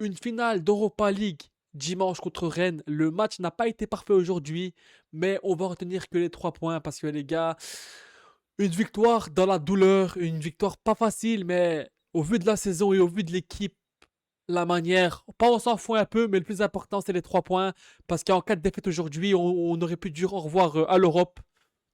Une finale d'Europa League dimanche contre Rennes. Le match n'a pas été parfait aujourd'hui, mais on va retenir que les 3 points parce que les gars, une victoire dans la douleur, une victoire pas facile, mais au vu de la saison et au vu de l'équipe, la manière, pas on s'en fout un peu, mais le plus important c'est les 3 points parce qu'en cas de défaite aujourd'hui, on aurait pu dire au revoir à l'Europe.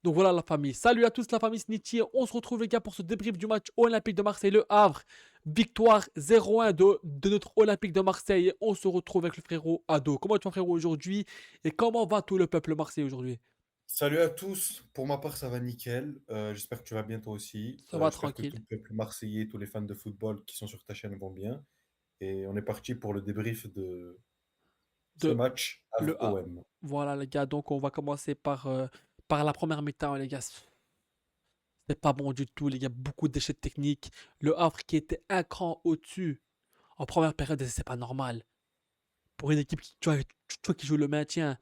Donc voilà la famille. Salut à tous la famille Snitty. On se retrouve les gars pour ce débrief du match Olympique de Marseille-Le Havre. Victoire 0-1 de notre Olympique de Marseille. Et on se retrouve avec le frérot Ado. Comment tu vas frérot aujourd'hui? Et comment va tout le peuple marseillais aujourd'hui? Salut à tous, pour ma part ça va nickel. J'espère que tu vas bien toi aussi. Ça va J'espère que tout tranquille. le peuple marseillais, tous les fans de football qui sont sur ta chaîne vont bien. Et on est parti pour le débrief de ce De match le A. Havre-OM. Voilà les gars, donc on va commencer par la première mi-temps les gars. C'était pas bon du tout les gars, beaucoup d'échecs techniques. Le Havre qui était un cran au-dessus en première période, c'est pas normal. Pour une équipe qui joue le maintien,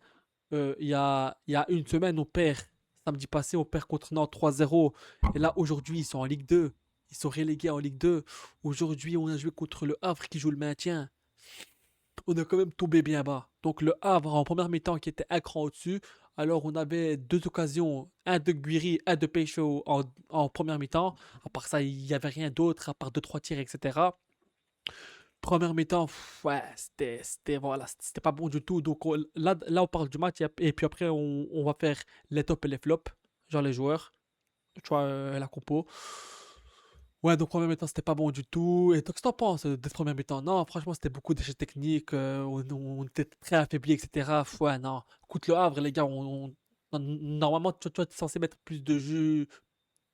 il y a une semaine, on perd. Samedi passé, on perd contre Nantes 3-0. Et là, aujourd'hui, ils sont en Ligue 2. Ils sont relégués en Ligue 2. Aujourd'hui, on a joué contre le Havre qui joue le maintien. On a quand même tombé bien bas. Donc le Havre en première mi-temps qui était un cran au-dessus. Alors on avait deux occasions, un de Guiri, un de Pécho en première mi-temps. À part ça, il n'y avait rien d'autre, à part deux trois tirs, etc. Première mi-temps, ouais, voilà, c'était pas bon du tout. Donc là, on parle du match et puis après, on va faire les tops et les flops, genre les joueurs, tu vois, la compo. Ouais, donc première mi-temps, c'était pas bon du tout. Et donc, qu'est-ce que t'en penses de cette première mi-temps? Non, franchement, c'était beaucoup d'échecs techniques, on était très affaiblis, etc. Ouais, non. Écoute, le Havre, les gars, normalement, tu es censé mettre plus de jus,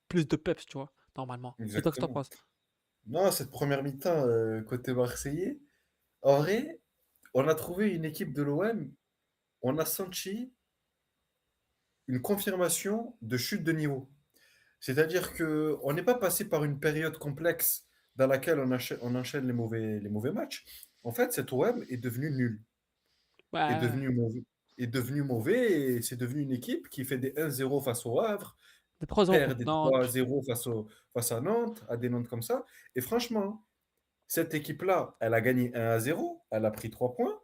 plus de peps, tu vois, normalement. Et toi, qu'est-ce que t'en Exactement. penses? Non, cette première mi-temps côté marseillais, en vrai, on a trouvé une équipe de l'OM, on a senti une confirmation de chute de niveau. C'est-à-dire que on n'est pas passé par une période complexe dans laquelle on enchaîne les mauvais matchs. En fait, cet OM est devenu nul, est Ouais, devenu mauvais, est devenu mauvais et c'est devenu une équipe qui fait des 1-0 face au Havre, des 3-0 perd contre des Nantes. 3-0 face à Nantes, à des Nantes comme ça. Et franchement, cette équipe-là, elle a gagné 1-0, elle a pris 3 points,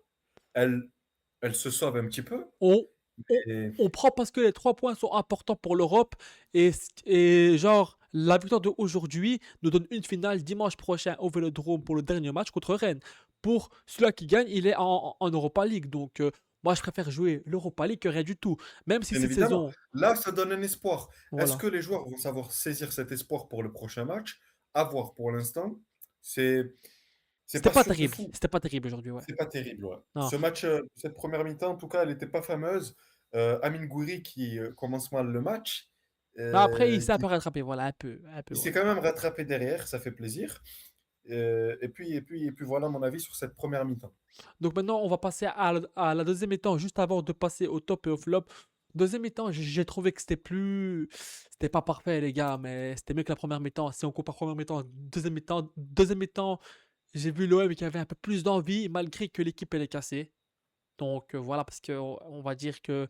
elle, elle se sauve un petit peu. on, on, Et on prend parce que les 3 points sont importants pour l'Europe et genre la victoire d'aujourd'hui nous donne une finale dimanche prochain au Vélodrome pour le dernier match contre Rennes. Pour celui qui gagne, il est en Europa League. Donc moi je préfère jouer l'Europa League que rien du tout. Même si bien cette évidemment, saison, là, ça donne un espoir. Est-ce voilà. que les joueurs vont savoir saisir cet espoir pour le prochain match? À voir pour l'instant. C'est c'est C'était pas pas sûr de terrible. fou. C'était pas terrible aujourd'hui, ouais. C'est pas terrible, ouais. Non. Ce match, cette première mi-temps, en tout cas, elle n'était pas fameuse. Amine Gouiri qui commence mal le match. Mais après, il euh, s'est un peu il, rattrapé, voilà, un peu, il ouais. s'est quand même rattrapé derrière, ça fait plaisir. Et puis voilà mon avis sur cette première mi-temps. Donc maintenant, on va passer à la deuxième mi-temps, juste avant de passer au top et au flop. Deuxième mi-temps, j'ai trouvé que c'était plus. C'était pas parfait, les gars, mais c'était mieux que la première mi-temps. Si on compare première mi-temps, deuxième mi-temps, j'ai vu l'OM qui avait un peu plus d'envie, malgré que l'équipe elle est cassée. Donc voilà, parce que on va dire que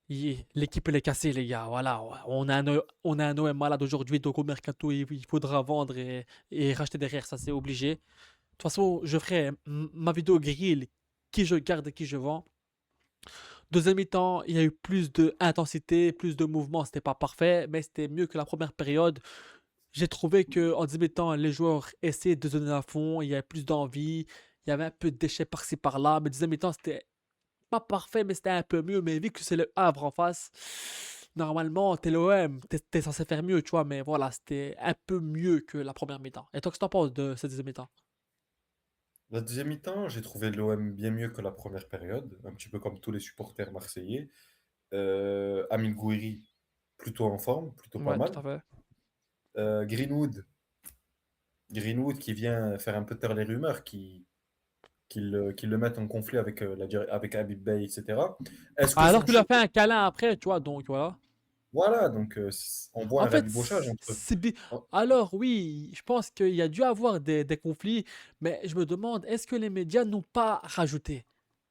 l'équipe elle est cassée, les gars. Voilà, ouais. On a un OM malade aujourd'hui, donc au mercato, il faudra vendre et racheter derrière, ça c'est obligé. De toute façon, je ferai ma vidéo grille, qui je garde et qui je vends. Deuxième mi-temps, il y a eu plus d'intensité, plus de mouvement. C'était pas parfait, mais c'était mieux que la première période. J'ai trouvé que en deuxième mi-temps, les joueurs essayaient de se donner à fond. Il y avait plus d'envie. Il y avait un peu de déchets par-ci par-là. Mais deuxième mi-temps, c'était pas parfait, mais c'était un peu mieux. Mais vu que c'est le Havre en face, normalement, t'es l'OM, t'es censé faire mieux, tu vois. Mais voilà, c'était un peu mieux que la première mi-temps. Et toi, qu'est-ce que t'en penses de cette deuxième mi-temps? La deuxième mi-temps, j'ai trouvé l'OM bien mieux que la première période, un petit peu comme tous les supporters marseillais. Amine Gouiri, plutôt en forme, plutôt pas Ouais, tout mal. à fait. Greenwood, Greenwood qui vient faire un peu taire les rumeurs, qui le mettent en conflit avec, avec Habib Bey, etc. Est-ce que Alors son tu lui as jeu... fait un câlin après, tu vois, donc voilà. Voilà, donc on voit En un fait, rabibochage entre... en- alors oui, je pense qu'il y a dû avoir des conflits, mais je me demande, est-ce que les médias n'ont pas rajouté?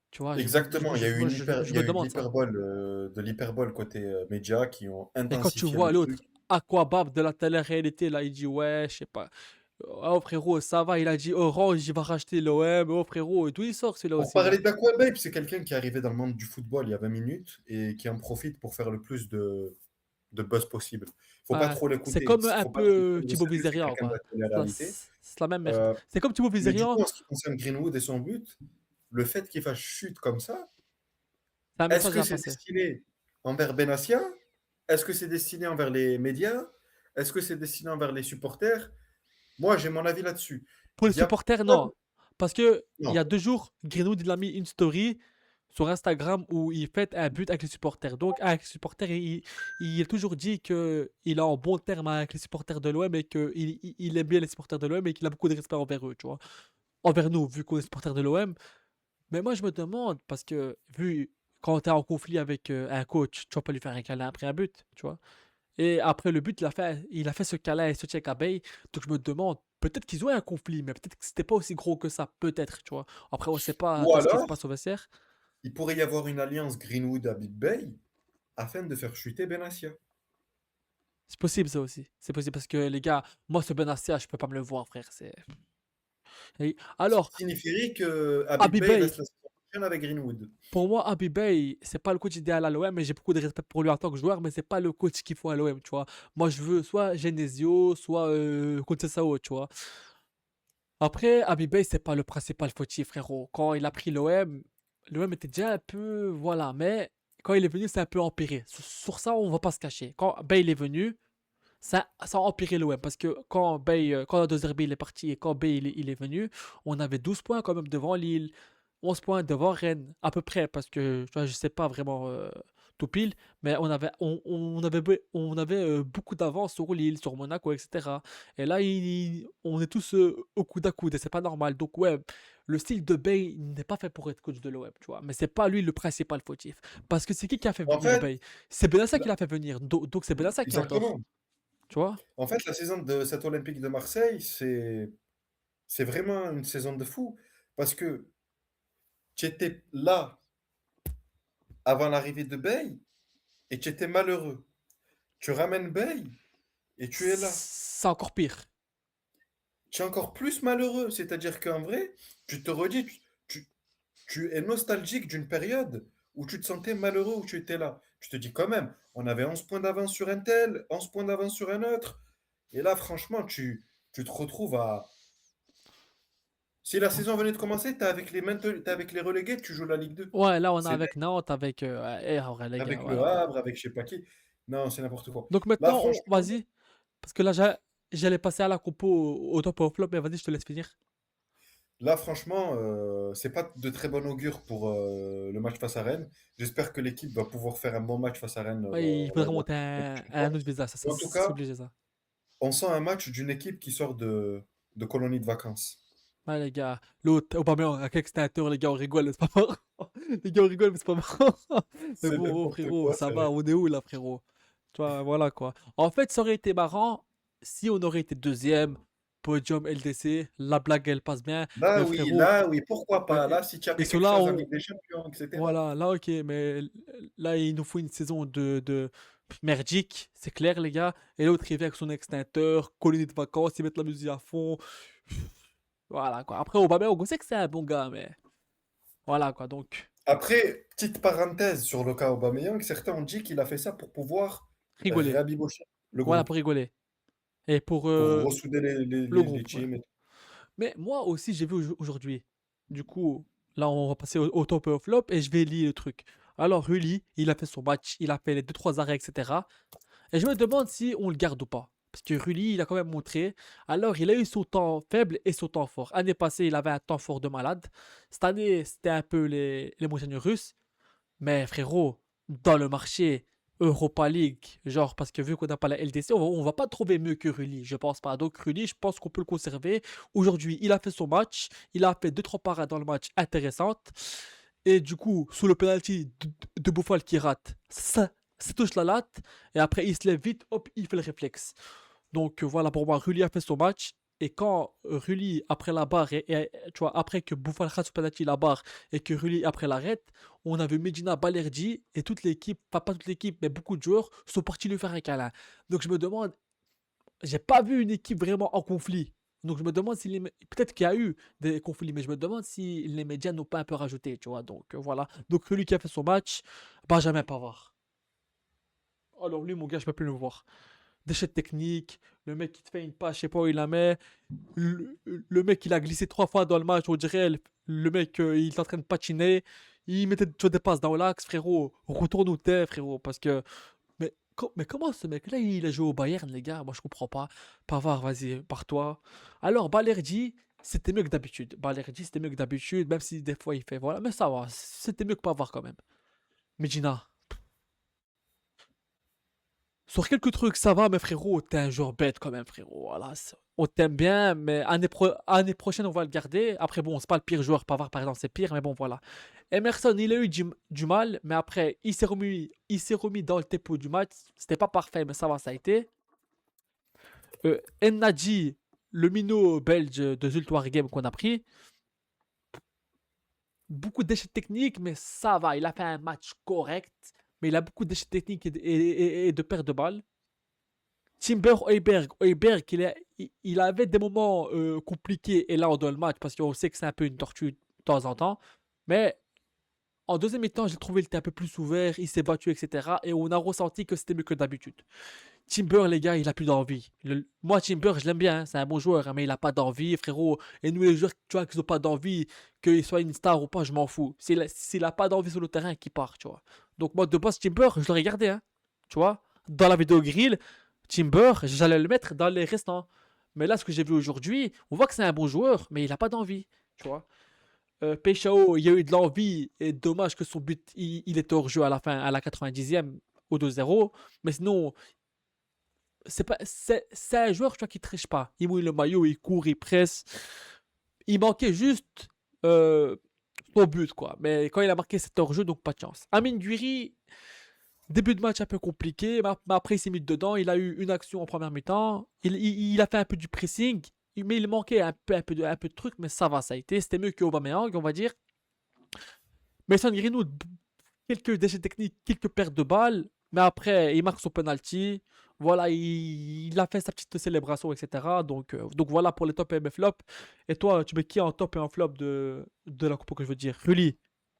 Tu vois, Exactement, il y a eu je il y a me eu demande ça. de l'hyperbole côté médias qui ont Et quand tu intensifié vois le l'autre, truc. Aquabab de la télé-réalité, là, il dit ouais, je sais pas. Oh frérot, ça va, il a dit Orange, il va racheter l'OM. Oh frérot, d'où il sort celui-là Pour aussi là? parler d'Aquababe, c'est quelqu'un qui est arrivé dans le monde du football il y a 20 minutes et qui en profite pour faire le plus de buzz possible. Faut pas Ouais, trop c'est l'écouter. comme un Faut pas trop le peu prendre au Thibaut sérieux, c'est Vizerian, quelqu'un de quoi. la Ça, télé-réalité. C'est la même merde. Euh, C'est comme Thibaut mais du coup, Vizerian, en ce qui concerne Greenwood et son but, le fait qu'il fasse chute comme ça, c'est un est-ce message que à c'est passer. destiné envers Benassia? Est-ce que c'est destiné envers les médias? Est-ce que c'est destiné envers les supporters? Moi, j'ai mon avis là-dessus. Pour les Il y a supporters, pas non. Parce que il non. y a 2 jours, Greenwood il a mis une story sur Instagram où il fête un but avec les supporters. Donc, avec les supporters, il a toujours dit qu'il est en bon terme avec les supporters de l'OM et qu'il il aime bien les supporters de l'OM et qu'il a beaucoup de respect envers eux, tu vois. Envers nous, vu qu'on est supporters de l'OM. Mais moi, je me demande, parce que vu quand tu es en conflit avec un coach, tu vas pas lui faire un câlin après un but, tu vois. Et après le but, il a fait ce câlin et ce check à Bay. Donc je me demande, peut-être qu'ils ont eu un conflit, mais peut-être que c'était pas aussi gros que ça, peut-être, tu vois. Après, on sait pas Ou tout ce qui se alors, passe au vestiaire. il pourrait y avoir une alliance Greenwood à Big Bay afin de faire chuter Benassia. C'est possible ça aussi. C'est possible parce que les gars, moi ce Benassia, je peux pas me le voir, frère. Ce qui Alors, signifierait que Habib Abi Bey Bey, reste la saison prochaine avec Greenwood. pour moi, Abi Bey, c'est pas le coach idéal à l'OM, mais j'ai beaucoup de respect pour lui en tant que joueur, mais c'est pas le coach qu'il faut à l'OM, tu vois. Moi, je veux soit Genesio, soit Conceição, tu vois. Après, Abibay, c'est pas le principal fautif, frérot. Quand il a pris l'OM était déjà un peu. Voilà, mais quand il est venu, c'est un peu empiré. Sur ça, on va pas se cacher. Quand Bale est venu, ça a empiré l'OM. Parce que quand De Zerbi il est parti et quand Bale il est venu, on avait 12 points quand même devant Lille, 11 points devant Rennes, à peu près. Parce que tu vois, je sais pas vraiment tout pile, mais on avait beaucoup d'avance sur Lille, sur Monaco, etc. Et là, on est tous au coude à coude et c'est pas normal. Donc, ouais, le style de Bale n'est pas fait pour être coach de l'OM, tu vois. Mais c'est pas lui le principal fautif. Parce que c'est qui a fait En venir fait, Bale? C'est Benassa qui la- l'a fait venir. Donc, c'est Benassa qui est en tort. exactement. Tu vois? En fait, la saison de cet Olympique de Marseille, c'est vraiment une saison de fou. Parce que tu étais là avant l'arrivée de Bey et tu étais malheureux. Tu ramènes Bey et tu es là. C'est encore pire. Tu es encore plus malheureux. C'est-à-dire qu'en vrai, tu te redis, tu- tu es nostalgique d'une période où tu te sentais malheureux, où tu étais là. Tu te dis quand même, on avait 11 points d'avance sur un tel, 11 points d'avance sur un autre. Et là, franchement, tu te retrouves à. Si la saison venait de commencer, t'es avec les relégués, tu joues la Ligue 2. Ouais, là, on est C'est avec Nantes, avec. En vrai, les gars, avec Le voilà. Havre, avec je sais pas qui. Non, c'est n'importe quoi. Donc Là, maintenant, franchement, vas-y. Parce que là, j'allais passer à la compo au top et au flop, mais vas-y, je te laisse finir. c'est pas de très bon augure pour le match face à Rennes. J'espère que l'équipe va pouvoir faire un bon match face à Rennes Ouais, il faudrait monter la un, prochaine un fois. autre visage, ça, Mais en tout c'est cas, obligé, ça. on sent un match d'une équipe qui sort de colonie de vacances. Ouais, les gars, l'autre, Aubameyang, avec extincteur, les gars, on rigole, mais c'est pas marrant. Les gars, on rigole, mais c'est pas marrant. Mais C'est bon, oh, n'importe frérot, quoi, ça c'est va, vrai. on est où, là, frérot? Tu vois, voilà, quoi. En fait, ça aurait été marrant si on aurait été deuxième, podium LDC, la blague, elle passe bien, mais frérot, Là, oui, pourquoi ouais, pas? Là, si tu as et fait sur quelque là, chose en Ligue des Champions, etc. voilà, là, ok, mais là, il nous faut une saison de merdique, c'est clair, les gars. Et l'autre, il vient avec son extincteur, colonie de vacances, il met la musique à fond. Voilà, quoi. Après, Aubameyang, on sait que c'est un bon gars, mais voilà, quoi. Donc, Après, petite parenthèse sur le cas Aubameyang, certains ont dit qu'il a fait ça pour pouvoir rigoler. rabibocher le Voilà, groupe, pour rigoler. Et pour pour ressouder le les groupe, ouais. teams. Mais moi aussi, j'ai vu aujourd'hui. Du coup, là, on va passer au top et au flop et je vais lire le truc. Alors, Rulli, il a fait son match, il a fait les 2-3 arrêts, etc. Et je me demande si on le garde ou pas. Parce que Rulli, il a quand même montré. Alors, il a eu son temps faible et son temps fort. L'année passée, il avait un temps fort de malade. Cette année, c'était un peu les montagnes russes. Mais frérot, dans le marché Europa League, genre, parce que vu qu'on n'a pas la LDC, on va pas trouver mieux que Rulli, je pense pas. Donc Rulli, je pense qu'on peut le conserver. Aujourd'hui, il a fait son match. Il a fait deux trois parades dans le match intéressantes. Et du coup, sous le penalty de Bouffal qui rate, ça touche la latte. Et après, il se lève vite, hop, il fait le réflexe. Donc voilà, pour moi, Rulli a fait son match. Et quand Rulli, après la barre, tu vois, après que Bouffal rate son penalty la barre, et que Rulli, après l'arrête, on avait Medina, Balerdi, et toute l'équipe, pas toute l'équipe, mais beaucoup de joueurs, sont partis lui faire un câlin. Donc je me demande, j'ai pas vu une équipe vraiment en conflit. Donc je me demande si peut-être qu'il y a eu des conflits, mais je me demande si les médias n'ont pas un peu rajouté, tu vois. Donc voilà. Donc celui qui a fait son match, Benjamin Pavard. Alors lui, mon gars, je peux plus le voir. Déchet technique, le mec qui te fait une passe, je sais pas où il la met. Le mec, il a glissé 3 fois dans le match, on dirait. Le mec, il est en train de patiner. Il mettait tu vois, des passes dans l'axe, frérot. Retourne où t'es, frérot. Parce que. Mais comment ce mec-là, il a joué au Bayern, les gars? Moi, je comprends pas. Pavard, vas-y, pars-toi. Alors, Balerdi, c'était mieux que d'habitude. Balerdi, c'était mieux que d'habitude, même si des fois il fait. Voilà, mais ça va. C'était mieux que Pavard quand même. Medina. Sur quelques trucs, ça va, mais frérot, t'es un joueur bête quand même, frérot. Voilà, on t'aime bien, mais année prochaine, on va le garder. Après, bon, c'est pas le pire joueur. Pavard, par exemple, c'est pire, mais bon, voilà. Emerson, il a eu du mal, mais après, il s'est remis dans le tempo du match. C'était pas parfait, mais ça va, ça a été. Ennadji, le minot belge de Zulte Waregem qu'on a pris. Beaucoup d'échecs techniques, mais ça va. Il a fait un match correct, mais il a beaucoup d'échecs techniques et de pertes de balles. Timber Højbjerg, il avait des moments compliqués et là dans le match parce qu'on sait que c'est un peu une tortue de temps en temps. Mais en deuxième mi-temps, j'ai trouvé qu'il était un peu plus ouvert, il s'est battu, etc. Et on a ressenti que c'était mieux que d'habitude. Timber, les gars, il a plus d'envie. Moi, Timber, je l'aime bien, hein, c'est un bon joueur, hein, mais il a pas d'envie, frérot. Et nous, les joueurs, tu vois, qui n'ont pas d'envie, qu'il soit une star ou pas, je m'en fous. S'il a pas d'envie sur le terrain, qu'il part, tu vois. Donc, moi, de base, Timber, je l'aurais gardé, hein, tu vois. Dans la vidéo grill, Timber, j'allais le mettre dans les restants. Mais là, ce que j'ai vu aujourd'hui, on voit que c'est un bon joueur, mais il a pas d'envie, tu vois. Peixao, il y a eu de l'envie, et dommage que son but, il était hors jeu à la fin, à la 90e, au 2-0. Mais sinon, c'est un joueur, tu vois, qui triche pas. Il mouille le maillot, il court, il presse. Il manquait juste euh, son but, quoi. Mais quand il a marqué, c'était hors jeu, donc pas de chance. Amine Guiri, début de match un peu compliqué, mais après il s'est mis dedans. Il a eu une action en première mi-temps. Il a fait un peu du pressing, mais il manquait un peu de trucs, mais ça va, ça a été. C'était mieux qu'Aubameyang, on va dire. Mason Greenwood, quelques déchets techniques, quelques pertes de balles, mais après, il marque son penalty. Voilà, il a fait sa petite célébration, etc. Donc voilà pour les top et mes flops. Et toi, tu mets qui en top et en flop de la coupe que je veux dire? Rulli.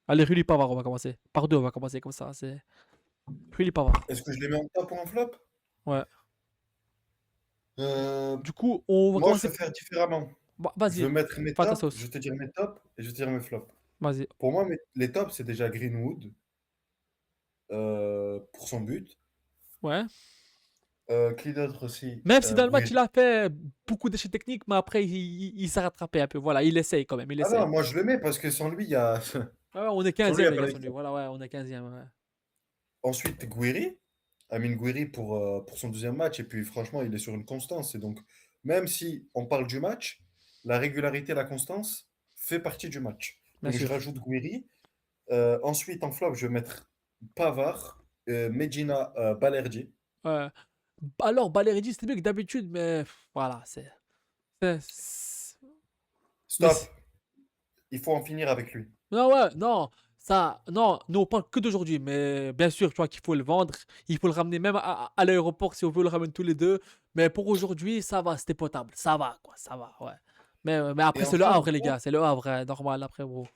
Allez, Rulli Pavard, on va commencer. Par deux, on va commencer comme ça. C'est Rulli Pavard. Est-ce que je les mets en top ou en flop? Ouais. Euh, Du coup, on va Moi, je commencer. vais faire différemment. Je Vas-y, vais mettre mes pas ta tops, je sauce. vais te dire mes tops et je vais te dire mes flops. Vas-y. Pour moi, les tops, c'est déjà Greenwood pour son but. Ouais. Qui d'autre aussi? Même si dans le match, Guiri. il a fait beaucoup d'échecs techniques, mais après, il s'est rattrapé un peu. Voilà, il essaye quand même, il Ah non, essaye. moi je le mets parce que sans lui, il y a... Ouais, ouais, on est sans lui, il 15e, y a les pas gars, sur lui. d'équipe. Voilà, ouais, on est 15e. Ouais. Ensuite, Guiri. Amine Guiri pour son deuxième match. Et puis franchement, il est sur une constance. Et donc, même si on parle du match, la régularité, la constance fait partie du match. Bien Donc je sûr. rajoute Guiri. Ensuite, en flop, je vais mettre Pavard, Medina, Balerdi. Ouais. Alors, Balerdi, c'était mieux que d'habitude, mais voilà, mais Stop, il faut en finir avec lui. non, ouais, non, ça, non, nous on parle que d'aujourd'hui, mais bien sûr, tu vois qu'il faut le vendre, il faut le ramener même à l'aéroport si on veut le ramener tous les deux, mais pour aujourd'hui, ça va, c'était potable, ça va, quoi, ça va, ouais. Mais Et après, c'est le enfin, en Havre, les top, gars, c'est le Havre, hein, normal, après, gros.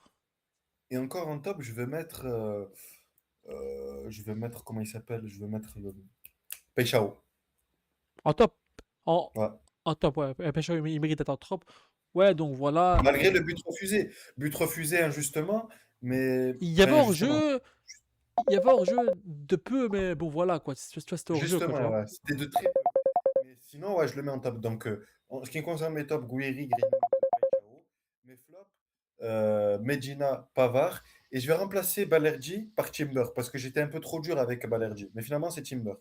et encore en top, je vais mettre, comment il s'appelle? Je vais mettre Peixao. En top, en, Ouais. en top, ouais, Pécho, il mérite d'être en top. Ouais, donc voilà, Malgré le but refusé. But refusé injustement, mais... il y avait Enfin, injustement. hors-jeu, il y avait hors-jeu de peu, mais bon, voilà, quoi, tu vois, c'était hors-jeu, quoi, tu Justement, vois. ouais. C'était de très peu. Mais sinon, ouais, je le mets en top. Donc, en ce qui concerne mes tops, Guiri, Greenwood, Peixao. Mes flops, Medina, Pavard. Et je vais remplacer Balerdi par Timber, parce que j'étais un peu trop dur avec Balerdi. Mais finalement, c'est Timber.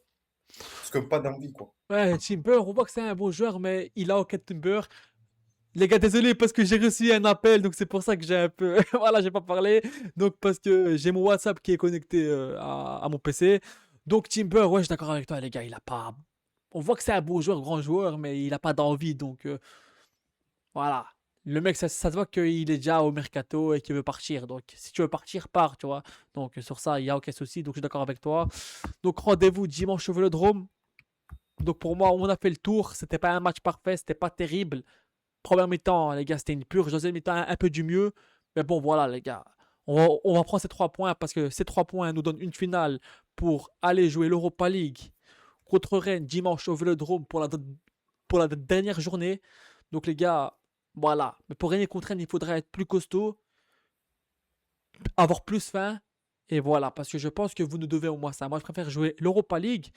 Parce que pas d'envie, quoi. Ouais, Timber, on voit que c'est un bon joueur, mais il a aucun Timber. Les gars, désolé parce que j'ai reçu un appel, donc c'est pour ça que j'ai un peu. Voilà, j'ai pas parlé. Donc, parce que j'ai mon WhatsApp qui est connecté à mon PC. Donc, Timber, ouais, je suis d'accord avec toi, les gars, il a pas. On voit que c'est un beau joueur, grand joueur, mais il a pas d'envie. Donc, voilà. Le mec, ça se voit qu'il est déjà au mercato et qu'il veut partir. Donc, si tu veux partir, pars, tu vois. Donc, sur ça, il y a aucun souci. Donc, je suis d'accord avec toi. Donc, rendez-vous dimanche au Vélodrome. Donc, pour moi, on a fait le tour. C'était pas un match parfait, c'était pas terrible. Première mi-temps, les gars, c'était une purge. Deuxième mi-temps, un peu du mieux. Mais bon, voilà, les gars. On va prendre ces 3 points parce que ces 3 points nous donnent une finale pour aller jouer l'Europa League contre Rennes dimanche au Vélodrome pour la dernière journée. Donc, les gars, voilà. Mais pour gagner contre Rennes, il faudrait être plus costaud, avoir plus faim. Et voilà, parce que je pense que vous nous devez au moins ça. Moi, je préfère jouer l'Europa League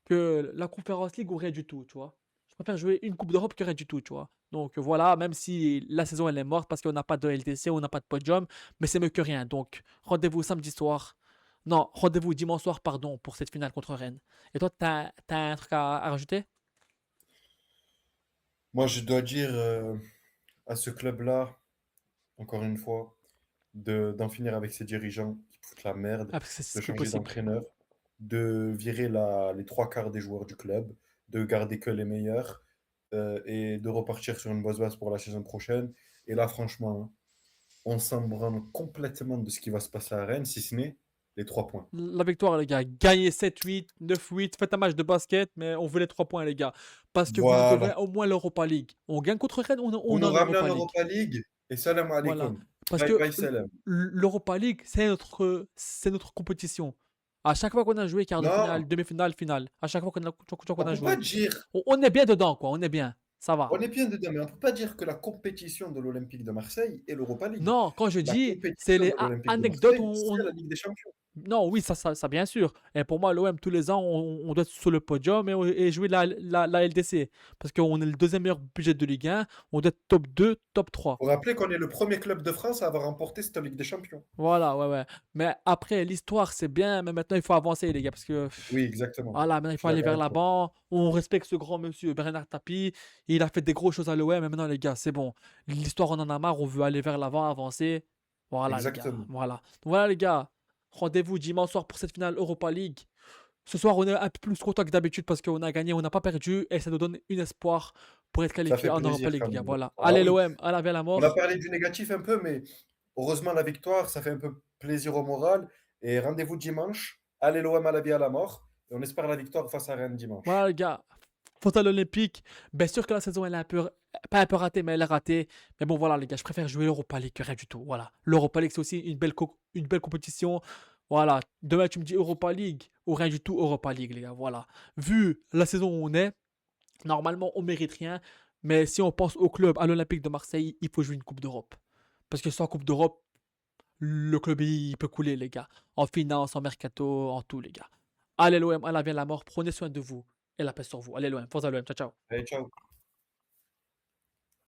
que la Conference League ou rien du tout, tu vois. Je préfère jouer une Coupe d'Europe que rien du tout, tu vois. Donc voilà, même si la saison elle est morte parce qu'on n'a pas de LTC, on n'a pas de podium, mais c'est mieux que rien. Donc rendez-vous samedi soir. Non, rendez-vous dimanche soir, pardon, pour cette finale contre Rennes. Et toi, t'as un truc à rajouter? Moi, je dois dire à ce club-là, encore une fois, d'en finir avec ses dirigeants qui foutent la merde, Ah, parce que c'est de plus changer possible. d'entraîneur, de virer les trois quarts des joueurs du club, de garder que les meilleurs et de repartir sur une bonne base pour la saison prochaine. Et là, franchement, hein, on s'en branle complètement de ce qui va se passer à Rennes, si ce n'est les 3 points. La victoire, les gars. Gagnez 7-8, 9-8. Faites un match de basket, mais on veut les 3 points, les gars. Parce que vous nous Voilà. devrez au moins l'Europa League. On gagne contre Rennes, Vous on est nous en ramenez en Europa League. Europa League et salam Voilà. alaikum. Parce Bye que bye salam. l'Europa League, c'est notre compétition. À chaque fois qu'on a joué, quart de finale, Non, demi-finale, finale. À chaque fois qu'on on a peut pas joué. dire, On est bien dedans, quoi. On est bien. Ça on va. est bien dedans, mais on peut pas dire que la compétition de l'Olympique de Marseille est l'Europa League. Non, quand je La dis, c'est compétition les de l'Olympique de anecdotes. Marseille, c'est la Ligue des Champions. Non, oui, ça, bien sûr. Et pour moi, l'OM, tous les ans, on doit être sur le podium et jouer la LDC. Parce qu'on est le deuxième meilleur budget de Ligue 1. On doit être top 2, top 3. Faut rappeler qu'on est le premier club de France à avoir remporté cette Ligue des Champions. Voilà, ouais, ouais. Mais après, l'histoire, c'est bien. Mais maintenant, il faut avancer, les gars. Parce que Oui, exactement. voilà, maintenant il Je faut suis aller d'accord vers avec toi. l'avant. On respecte ce grand monsieur Bernard Tapie. Il a fait des grosses choses à l'OM. Mais maintenant, les gars, c'est bon. L'histoire, on en a marre. On veut aller vers l'avant, avancer. Voilà, les gars. Exactement. Voilà. Donc, voilà, les gars. Rendez-vous dimanche soir pour cette finale Europa League. Ce soir, on est un peu plus content que d'habitude parce qu'on a gagné, on n'a pas perdu. Et ça nous donne une espoir pour être Ça qualifié fait en Europa plaisir League, quand les gars. même. Voilà. Ah Allez, oui. l'OM, à la vie à la On a mort. parlé du négatif un peu, mais heureusement la victoire, ça fait un peu plaisir au moral. Et rendez-vous dimanche. Allez l'OM à la vie à la mort. Et on espère la victoire face à Rennes Voilà, dimanche. les gars. Faut à l'Olympique. Bien sûr que la saison, elle est un peu, pas un peu ratée, mais elle est ratée. Mais bon, voilà, les gars, je préfère jouer l'Europa League que rien du tout. Voilà. L'Europa League, c'est aussi une belle compétition. Voilà. Demain, tu me dis Europa League ou rien du tout, Europa League, les gars. Voilà. Vu la saison où on est, normalement, on mérite rien. Mais si on pense au club, à l'Olympique de Marseille, il faut jouer une Coupe d'Europe. Parce que sans Coupe d'Europe, le club, il peut couler, les gars. En finance, en mercato, en tout, les gars. Allez, l'OM, à la vie, à la mort. Prenez soin de vous. Et la paix sur vous. Allez, l'OM. Force à l'OM. Ciao, ciao. Allez, ciao.